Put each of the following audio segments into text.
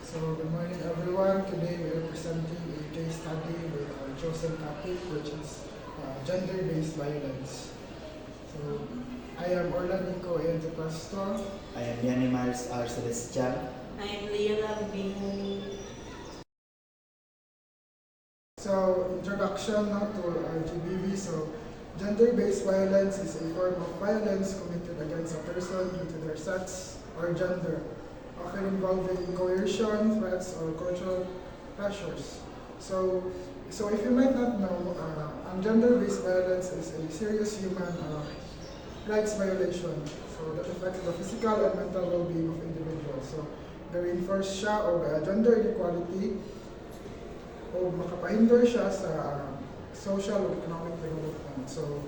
So good morning everyone. Today we are presenting a case study with our chosen topic, which is gender-based violence. So I am Orlando Ente Pastor. I am Yanni Miles R. Celestial. I am Leila Binghani. So introduction now to our GBV. So gender-based violence is a form of violence committed against a person due to their sex or gender, often involving coercion, threats, or cultural pressures. So if you might not know, gender-based violence is a serious human rights violation. So that affects the physical and mental well-being of individuals. So ga-reinforce siya o gender inequality o makapahindor siya sa social and economic development. So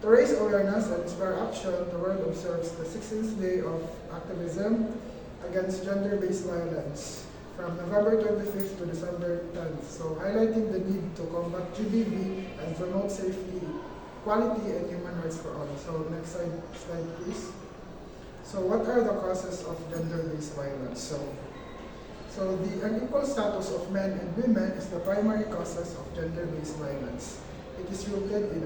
to raise awareness and inspire action, the world observes the 16th day of activism against gender-based violence from November 25th to December 10th. So highlighting the need to combat GBV and promote safety, equality, and human rights for all. So next slide please. So what are the causes of gender-based violence? So the unequal status of men and women is the primary causes of gender-based violence. It is rooted in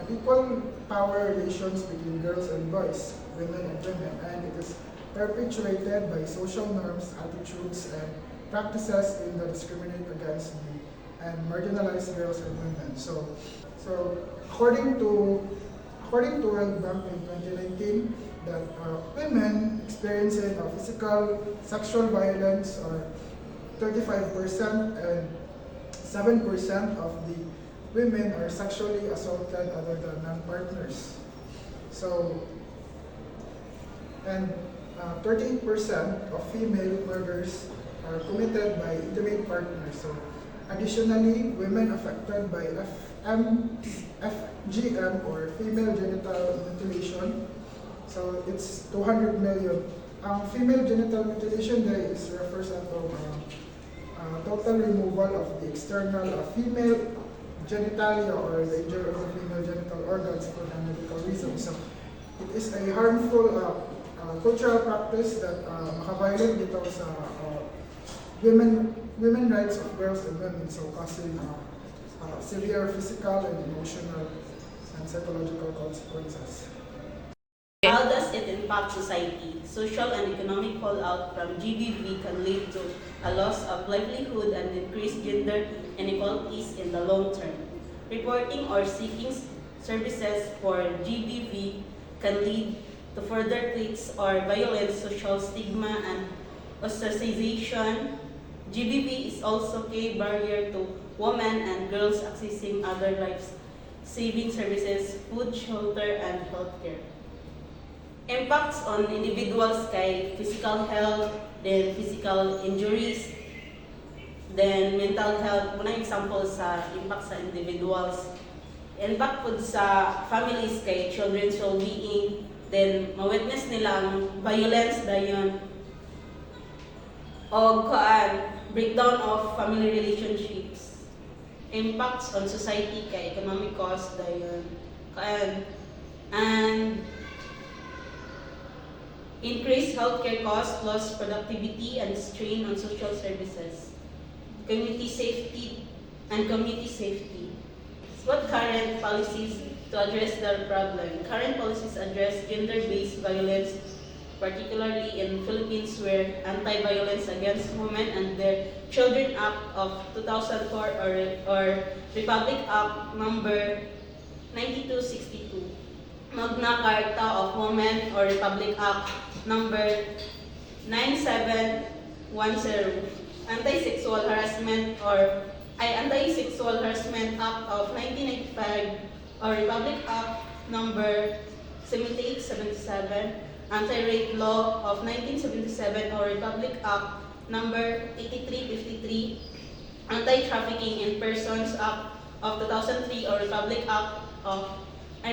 unequal power relations between girls and boys, women and women, and it is perpetuated by social norms, attitudes, and practices in that discriminate against and marginalize girls and women. So according to World Bank in 2019, that women experiencing physical sexual violence are 35%, and 7% of the women are sexually assaulted other than non-partners. And 38% of female murders are committed by intimate partners. So additionally, women affected by FGM or female genital mutilation, so it's 200 million. Female genital mutilation there is refers to total removal of the external female genitalia or the injury of the female genital organs for non-medical reasons. So it is a harmful cultural practice that makaviolate dito sa women rights of girls and women, so causing severe physical and emotional and psychological consequences. How does it impact society? Social and economic fallout from GBV can lead to a loss of livelihood and increased gender inequalities in the long term. Reporting or seeking services for GBV can lead to further threats or violence, social stigma, and ostracization. GBV is also a barrier to women and girls accessing other life-saving services, food, shelter, and healthcare. Impacts on individuals kay physical health, then physical injuries, then mental health. Muna example sa impact sa individuals. Impact po sa families kay children's well-being, then ma-witness nilang violence dayon o breakdown of family relationships. Impacts on society kay economic cost dayon and increased healthcare costs, lost productivity, and strain on social services. Community safety and community safety. What current policies to address the problem? Current policies address gender-based violence, particularly in Philippines, where Anti-Violence Against Women and Their Children Act of 2004 or Republic Act number 9262. Magna Carta of Women or Republic Act number 9710, Anti-Sexual Harassment Act of 1995 or Republic Act number 7877, Anti-Rape Law of 1977 or Republic Act number 8353, Anti-Trafficking in Persons Act of 2003 or Republic Act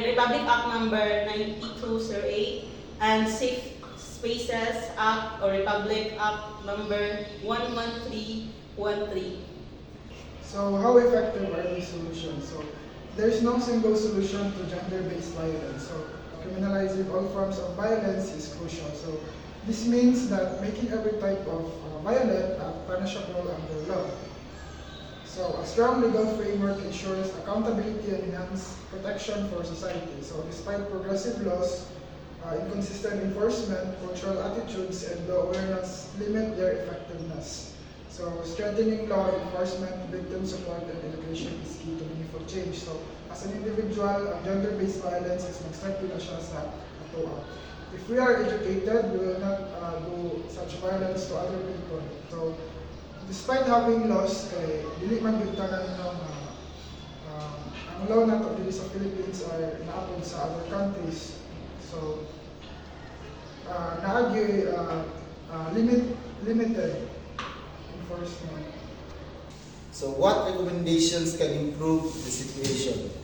number 9208, and Safe Spaces Act or Republic Act number 11313. So how effective are these solutions? So there's no single solution to gender-based violence. So criminalizing all forms of violence is crucial. So This means that making every type of violent punishable under law. So a strong legal framework ensures accountability and enhanced protection for society. So despite progressive laws, inconsistent enforcement, cultural attitudes, and law awareness limit their effectiveness. So strengthening law enforcement, victim support, and education is key to meaningful change. So as an individual, gender-based violence is mag-start na siya sa ato. If we are educated, we will not do such violence to other people. So despite having laws, kay dili man gyud tanan ang law nato dili sa Philippines are naapod sa other countries. So naagi limited enforcement. So what recommendations can improve the situation?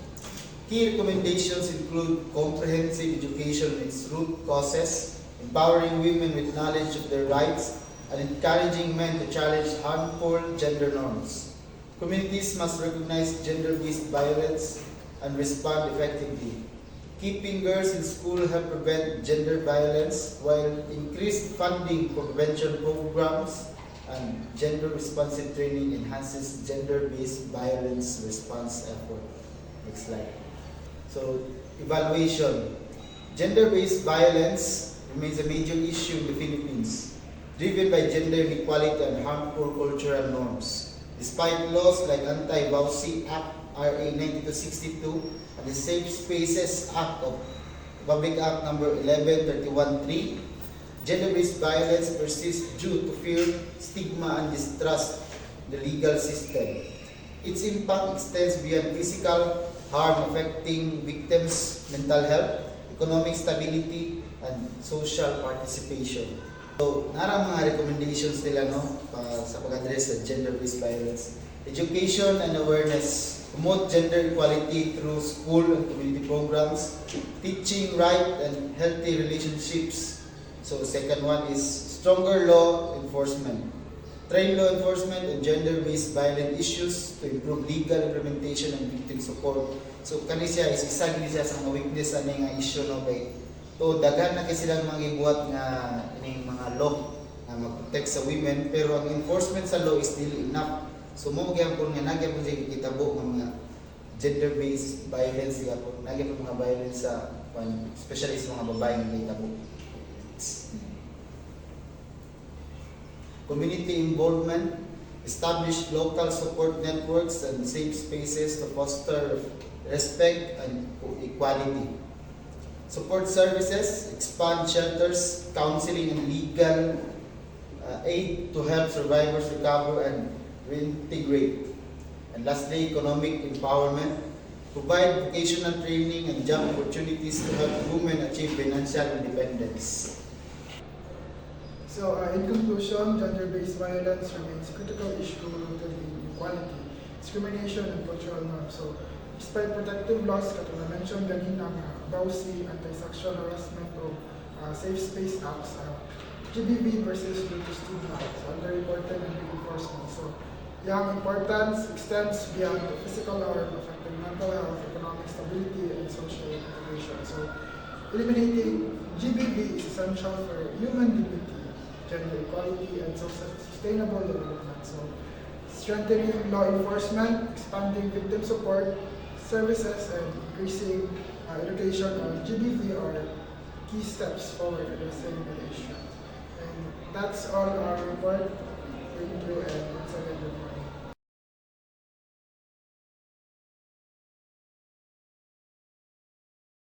Key recommendations include comprehensive education in its root causes, empowering women with knowledge of their rights, and encouraging men to challenge harmful gender norms. Communities must recognize gender-based violence and respond effectively. Keeping girls in school help prevent gender violence, while increased funding for prevention programs and gender-responsive training enhances gender-based violence response effort. Next slide. So, evaluation. Gender-based violence remains a major issue in the Philippines, driven by gender inequality and harmful cultural norms. Despite laws like Anti-Vowsy Act RA 9262 and the Safe Spaces Act of Public Act number 1131-3, gender-based violence persists due to fear, stigma, and distrust in the legal system. Its impact extends beyond physical harm, affecting victims' mental health, economic stability, and social participation. So, narang mga recommendations nila sa pag-address sa gender-based violence. Education and awareness. Promote gender equality through school and community programs. Teaching right and healthy relationships. So, second one is stronger law enforcement. Train law enforcement on gender-based violent issues to improve legal implementation and victim support. So, kani siya is isa siya sa mga weakness ani nga issue kay to daghan na kay silang mga ibuhat nga ining mga law na mag-protect sa women, pero ang enforcement sa law is dili enough. So mo gyapon nga nagyapon siya kitabo ng mga gender-based violence gyapon, nagyapon mga violence sa especially sa mga babae nga kitabo. Community involvement, establish local support networks and safe spaces to foster respect and equality. Support services, expand shelters, counseling, and legal aid to help survivors recover and reintegrate. And lastly, economic empowerment, provide vocational training and job opportunities to help women achieve financial independence. So, in conclusion, gender-based violence remains a critical issue rooted in inequality, discrimination, and cultural norms. So, despite protective laws, katulad na mentioned ganina nga Vowsy, Anti-Sexual Harassment, o Safe Space Acts, GBV persists due to stigma, so underreported and reinforcement. So, yung importance extends beyond the physical harm, affecting mental health, economic stability, and social integration. So, eliminating GBV is essential for human dignity, gender equality, and sustainable development. So, strengthening law enforcement, expanding victim support services, and increasing education on GBV are key steps forward in addressing the issue. And that's all our report.